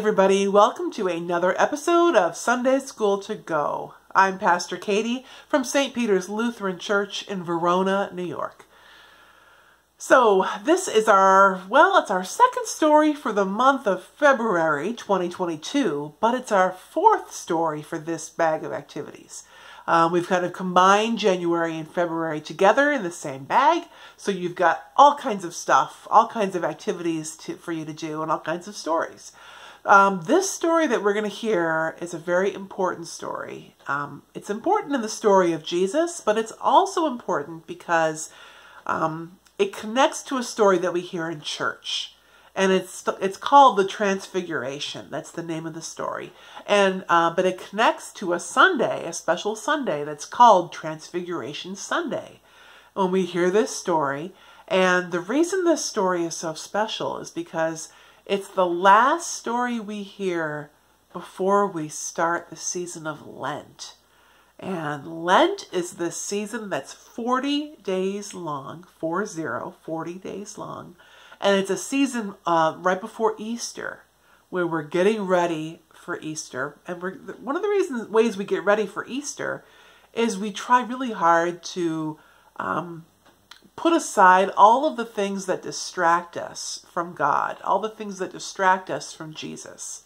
everybody, welcome to another episode of Sunday School to Go. I'm Pastor Katie from St. Peter's Lutheran Church in Verona, New York. So this is it's our second story for the month of February 2022, but it's our fourth story for this bag of activities. We've kind of combined January and February together in the same bag, so you've got all kinds of stuff, all kinds of activities for you to do, and all kinds of stories. This story that we're going to hear is a very important story. It's important in the story of Jesus, but it's also important because it connects to a story that we hear in church. And it's called the Transfiguration. That's the name of the story. And but it connects to a Sunday, a special Sunday that's called Transfiguration Sunday. When we hear this story, and the reason this story is so special is because it's the last story we hear before we start the season of Lent. And Lent is this season that's 40 days long, 40 days long. And it's a season right before Easter, where we're getting ready for Easter. And one of the ways we get ready for Easter is we try really hard to put aside all of the things that distract us from God, all the things that distract us from Jesus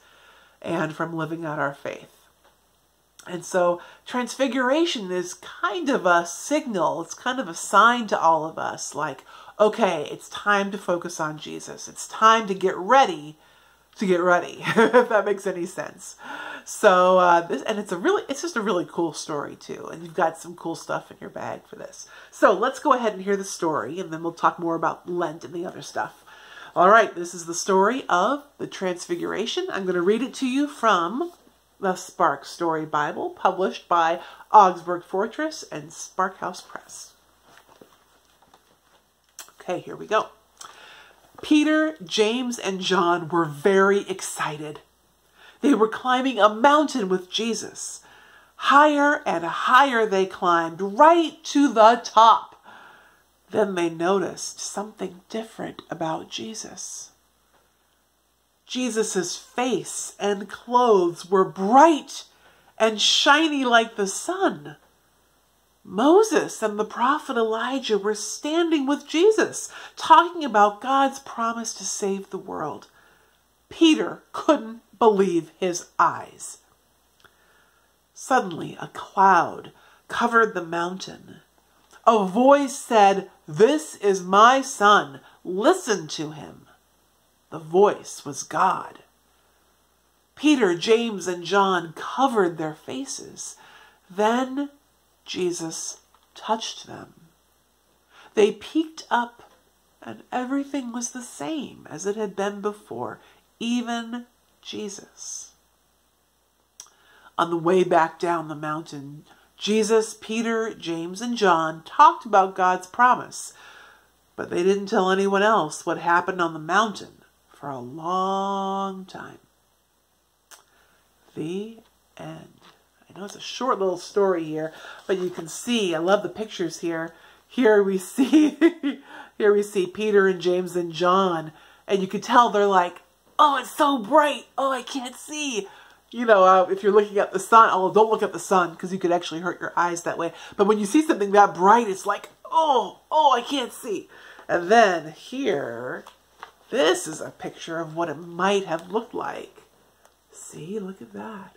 and from living out our faith. And so Transfiguration is kind of a signal, it's kind of a sign to all of us, like, okay, it's time to focus on Jesus. It's time to get ready, if that makes any sense. So, it's just a really cool story too. And you've got some cool stuff in your bag for this. So let's go ahead and hear the story, and then we'll talk more about Lent and the other stuff. All right, this is the story of the Transfiguration. I'm going to read it to you from the Spark Story Bible, published by Augsburg Fortress and Spark House Press. Okay, here we go. Peter, James, and John were very excited. They were climbing a mountain with Jesus. Higher and higher they climbed, right to the top. Then they noticed something different about Jesus. Jesus' face and clothes were bright and shiny like the sun. Moses and the prophet Elijah were standing with Jesus, talking about God's promise to save the world. Peter couldn't believe his eyes. Suddenly, a cloud covered the mountain. A voice said, "This is my son. Listen to him." The voice was God. Peter, James, and John covered their faces. Then Jesus touched them. They peeked up, and everything was the same as it had been before, even Jesus. On the way back down the mountain, Jesus, Peter, James, and John talked about God's promise, but they didn't tell anyone else what happened on the mountain for a long time. The end. I know it's a short little story here, but you can see, I love the pictures here. Here we see Peter and James and John, and you can tell they're like, "Oh, it's so bright. Oh, I can't see." You know, if you're looking at the sun, oh, don't look at the sun because you could actually hurt your eyes that way. But when you see something that bright, it's like, oh, I can't see. And then here, this is a picture of what it might have looked like. See, look at that.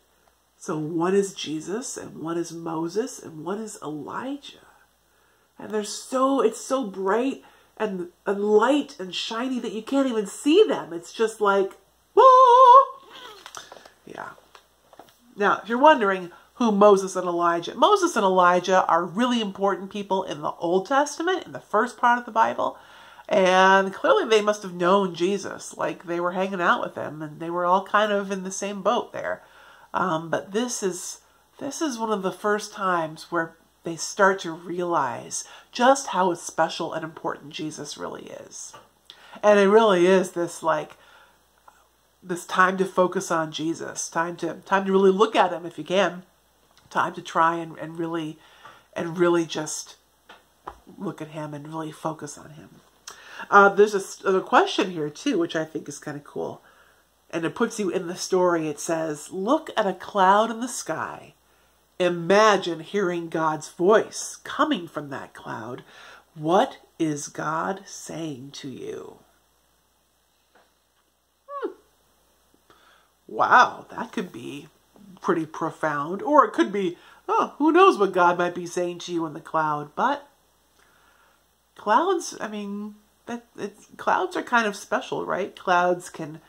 So one is Jesus, and one is Moses, and one is Elijah. And it's so bright and light and shiny that you can't even see them. It's just like, whoa! Yeah. Now, if you're wondering who Moses and Elijah are really important people in the Old Testament, in the first part of the Bible. And clearly they must have known Jesus, like they were hanging out with him, and they were all kind of in the same boat there. But this is one of the first times where they start to realize just how special and important Jesus really is. And it really is this time to focus on Jesus, time to really look at him if you can, time to try and really just look at him and really focus on him. There's a question here too, which I think is kind of cool. And it puts you in the story. It says, look at a cloud in the sky. Imagine hearing God's voice coming from that cloud. What is God saying to you? Wow, that could be pretty profound. Or it could be, oh, who knows what God might be saying to you in the cloud. But clouds, I mean, clouds are kind of special, right? Clouds can,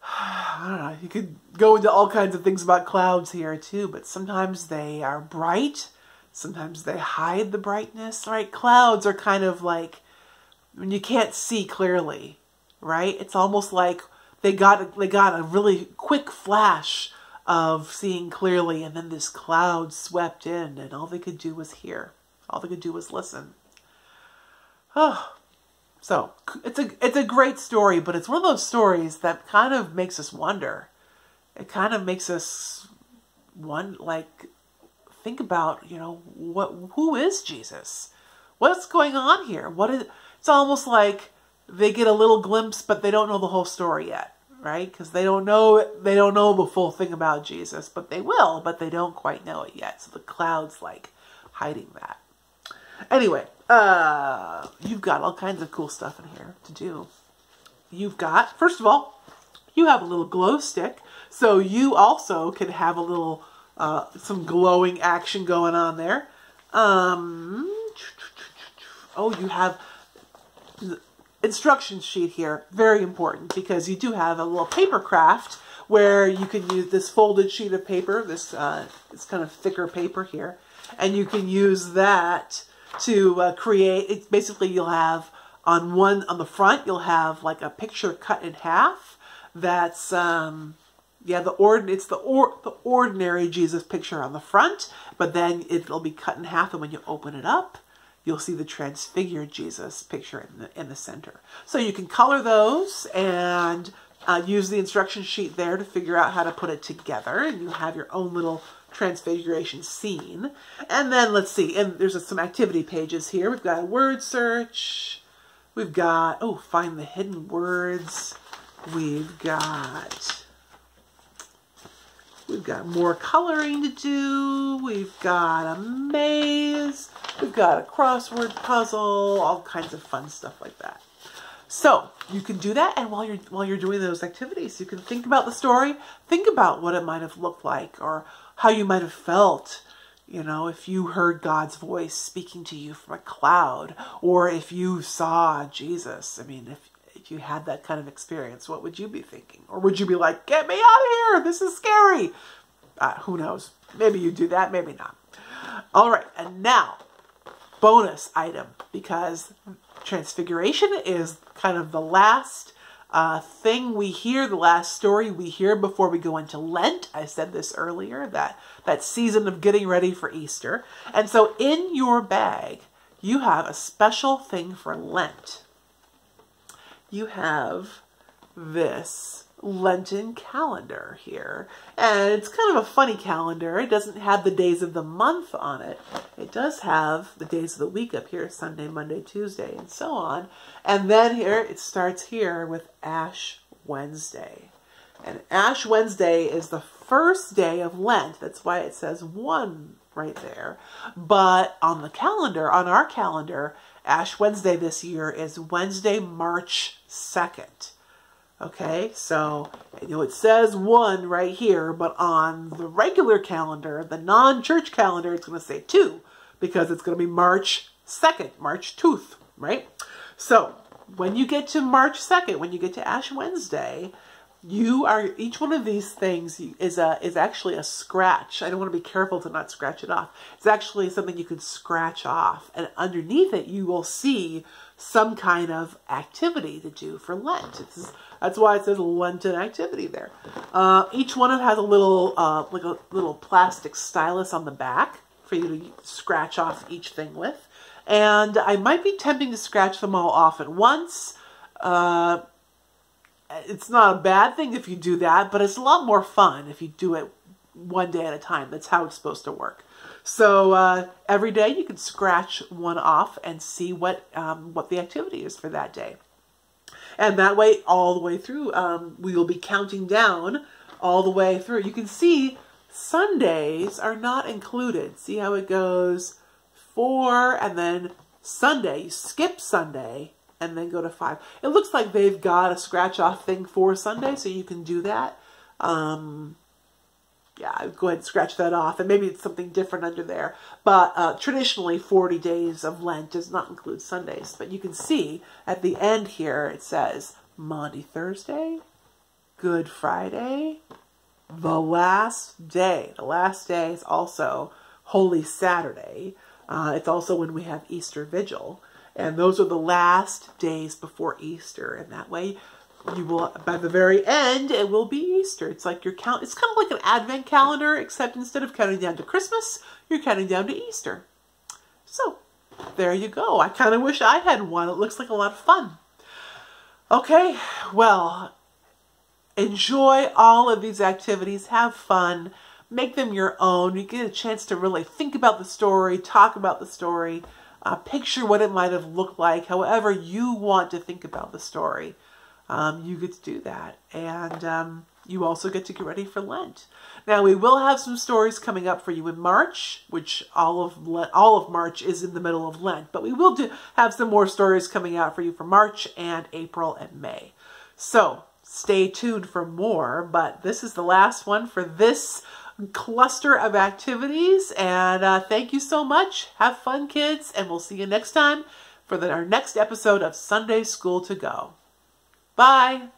I don't know, you could go into all kinds of things about clouds here too, but sometimes they are bright, sometimes they hide the brightness, right? Clouds are kind of like, when you can't see clearly, right? It's almost like they got a really quick flash of seeing clearly, and then this cloud swept in, and all they could do was hear. All they could do was listen. Oh. So, it's a great story, but it's one of those stories that kind of makes us wonder. It kind of makes us think about, who is Jesus? What's going on here? It's almost like they get a little glimpse, but they don't know the whole story yet, right? Because they don't know the full thing about Jesus, but they will, but they don't quite know it yet. So the cloud's like hiding that. Anyway, you've got all kinds of cool stuff in here to do. You've got, first of all, you have a little glow stick, so you also can have a little, some glowing action going on there. Oh, you have the instruction sheet here, very important, because you do have a little paper craft where you can use this folded sheet of paper, this kind of thicker paper here, and you can use that to create, it's basically you'll have on the front, you'll have like a picture cut in half. That's, it's the ordinary Jesus picture on the front, but then it'll be cut in half, and when you open it up, you'll see the transfigured Jesus picture in the center. So you can color those and use the instruction sheet there to figure out how to put it together, and you have your own little Transfiguration scene. And then let's see, and there's some activity pages here. We've got a word search. We've got, find the hidden words. We've got more coloring to do. We've got a maze. We've got a crossword puzzle, all kinds of fun stuff like that. So you can do that, and while you're doing those activities, you can think about the story, think about what it might have looked like, or how you might have felt, if you heard God's voice speaking to you from a cloud, or if you saw Jesus. I mean, if you had that kind of experience, what would you be thinking? Or would you be like, get me out of here, this is scary? Who knows? Maybe you do that, maybe not. All right, and now, bonus item, because Transfiguration is kind of the last thing we hear, the last story we hear before we go into Lent. I said this earlier, that season of getting ready for Easter. And so in your bag, you have a special thing for Lent. You have this Lenten calendar here. And it's kind of a funny calendar. It doesn't have the days of the month on it. It does have the days of the week up here, Sunday, Monday, Tuesday, and so on. And then here, it starts here with Ash Wednesday. And Ash Wednesday is the first day of Lent. That's why it says 1 right there. But on the calendar, on our calendar, Ash Wednesday this year is Wednesday, March 2nd. Okay, so it says 1 right here, but on the regular calendar, the non-church calendar, it's going to say 2, because it's going to be March 2nd, March 2nd, right? So when you get to March 2nd, when you get to Ash Wednesday, each one of these things is actually a scratch. I don't want to be careful to not scratch it off. It's actually something you can scratch off, and underneath it you will see some kind of activity to do for Lent. That's why it says Lenten activity there. Each one has a little like a little plastic stylus on the back for you to scratch off each thing with. And I might be tempting to scratch them all off at once. It's not a bad thing if you do that, but it's a lot more fun if you do it one day at a time. That's how it's supposed to work. So every day you can scratch one off and see what the activity is for that day. And that way, all the way through, we will be counting down all the way through. You can see Sundays are not included. See how it goes 4 and then Sunday. You skip Sunday and then go to 5. It looks like they've got a scratch off thing for Sunday, so you can do that. Yeah, go ahead and scratch that off, and maybe it's something different under there. But traditionally, 40 days of Lent does not include Sundays. But you can see at the end here, it says Maundy Thursday, Good Friday, the last day. The last day is also Holy Saturday. It's also when we have Easter Vigil. And those are the last days before Easter. And that way, you will, by the very end, it will be Easter. It's like it's kind of like an Advent calendar, except instead of counting down to Christmas, you're counting down to Easter. So, there you go. I kind of wish I had one. It looks like a lot of fun. Okay, well, enjoy all of these activities. Have fun. Make them your own. You get a chance to really think about the story, talk about the story, picture what it might have looked like, however you want to think about the story. You get to do that. And you also get to get ready for Lent. Now, we will have some stories coming up for you in March, which all of March is in the middle of Lent. But we will have some more stories coming out for you for March and April and May. So, stay tuned for more. But this is the last one for this cluster of activities. And thank you so much. Have fun, kids. And we'll see you next time for our next episode of Sunday School to Go. Bye.